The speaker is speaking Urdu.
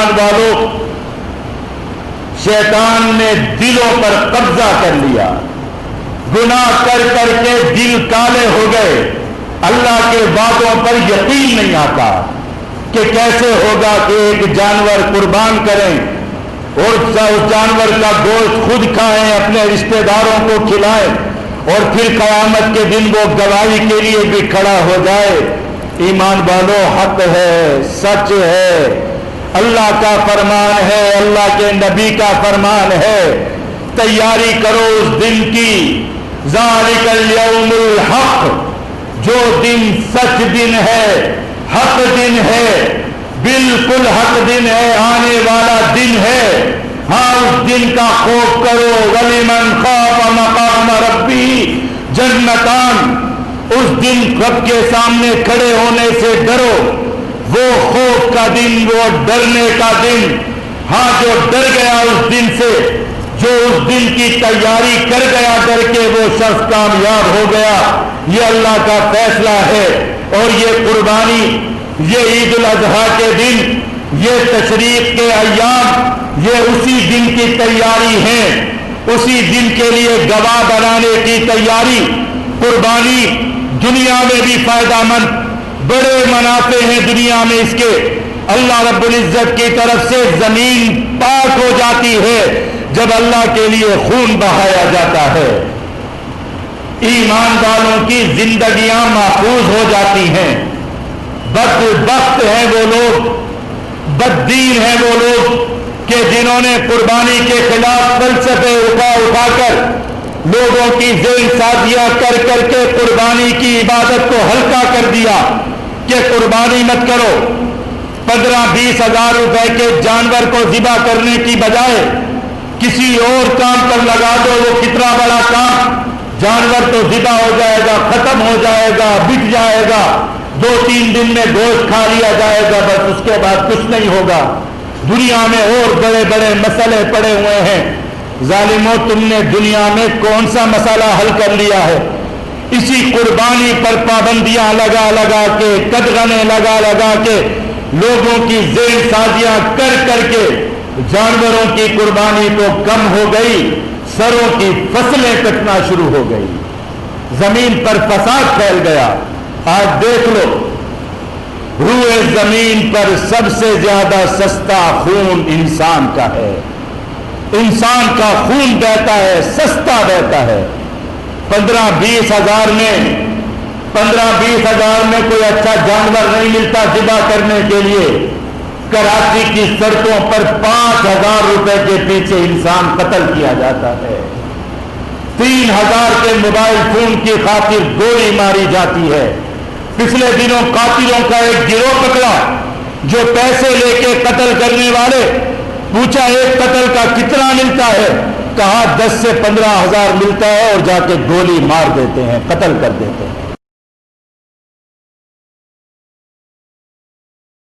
ایمان والوں، شیطان نے دلوں پر قبضہ کر لیا، گناہ کر کر کے دل کالے ہو گئے، اللہ کے وعدوں پر یقین نہیں آتا کہ کیسے ہوگا کہ ایک جانور قربان کریں اور اس جانور کا گوشت خود کھائیں، اپنے رشتہ داروں کو کھلائیں، اور پھر قیامت کے دن وہ گواہی کے لیے بھی کھڑا ہو جائے۔ ایمان والو، حق ہے، سچ ہے، اللہ کا فرمان ہے، اللہ کے نبی کا فرمان ہے، تیاری کرو اس دن کی۔ ذالک الیوم الحق، جو دن سچ دن ہے، حق دن ہے، بالکل حق دن ہے، آنے والا دن ہے۔ ہاں، اس دن کا خوف کرو۔ وَلِمَنْ خَافَ مَقَامَ رَبِّهِ جنتان، اس دن رب کے سامنے کھڑے ہونے سے ڈرو، وہ خوف کا دن، وہ ڈرنے کا دن۔ ہاں، جو ڈر گیا اس دن سے، جو اس دن کی تیاری کر گیا ڈر کے، وہ شخص کامیاب ہو گیا۔ یہ اللہ کا فیصلہ ہے۔ اور یہ قربانی، یہ عید الاضحیٰ کے دن، یہ تشریق کے ایام، یہ اسی دن کی تیاری ہے، اسی دن کے لیے گواہ بنانے کی تیاری۔ قربانی دنیا میں بھی فائدہ مند، بڑے منافع ہیں دنیا میں اس کے۔ اللہ رب العزت کی طرف سے زمین پاک ہو جاتی ہے جب اللہ کے لیے خون بہایا جاتا ہے۔ ایمان والوں کی زندگیاں محفوظ ہو جاتی ہیں۔ بدبخت ہیں وہ لوگ، بددین ہیں وہ لوگ کہ جنہوں نے قربانی کے خلاف فلسفے اٹھا کر، لوگوں کی ذہن سازیاں کر کر کے قربانی کی عبادت کو ہلکا کر دیا کہ قربانی مت کرو۔ 15-20 ہزار روپے کے جانور کو ذبح کرنے کی بجائے کسی اور کام پر لگا دو، وہ کتنا بڑا کام، جانور تو ذبح ہو جائے گا، ختم ہو جائے گا، بک جائے گا، 2-3 دن میں گوشت کھا لیا جائے گا، بس اس کے بعد کچھ نہیں ہوگا۔ دنیا میں اور بڑے بڑے مسئلے پڑے ہوئے ہیں۔ ظالموں، تم نے دنیا میں کون سا مسئلہ حل کر لیا ہے؟ اسی قربانی پر پابندیاں لگا لگا کے، قدغنے لگا لگا کے، لوگوں کی ذہن سازیاں کر کر کے جانوروں کی قربانی تو کم ہو گئی، سروں کی فصلیں کٹنا شروع ہو گئی، زمین پر فساد پھیل گیا۔ آج دیکھ لو، روئے زمین پر سب سے زیادہ سستا خون انسان کا ہے۔ انسان کا خون بہتا ہے، سستا بہتا ہے۔ 15-20 ہزار میں کوئی اچھا جانور نہیں ملتا ذبح کرنے کے لیے۔ کراچی کی سڑکوں پر 5,000 روپے کے پیچھے انسان قتل کیا جاتا ہے۔ 3,000 کے موبائل فون کی خاطر گولی ماری جاتی ہے۔ پچھلے دنوں قاتلوں کا ایک گروہ پکڑا جو پیسے لے کے قتل کرنے والے، پوچھا ایک قتل کا کتنا ملتا ہے؟ کہا 10 سے 15 ہزار ملتا ہے، اور جا کے گولی مار دیتے ہیں، قتل کر دیتے ہیں۔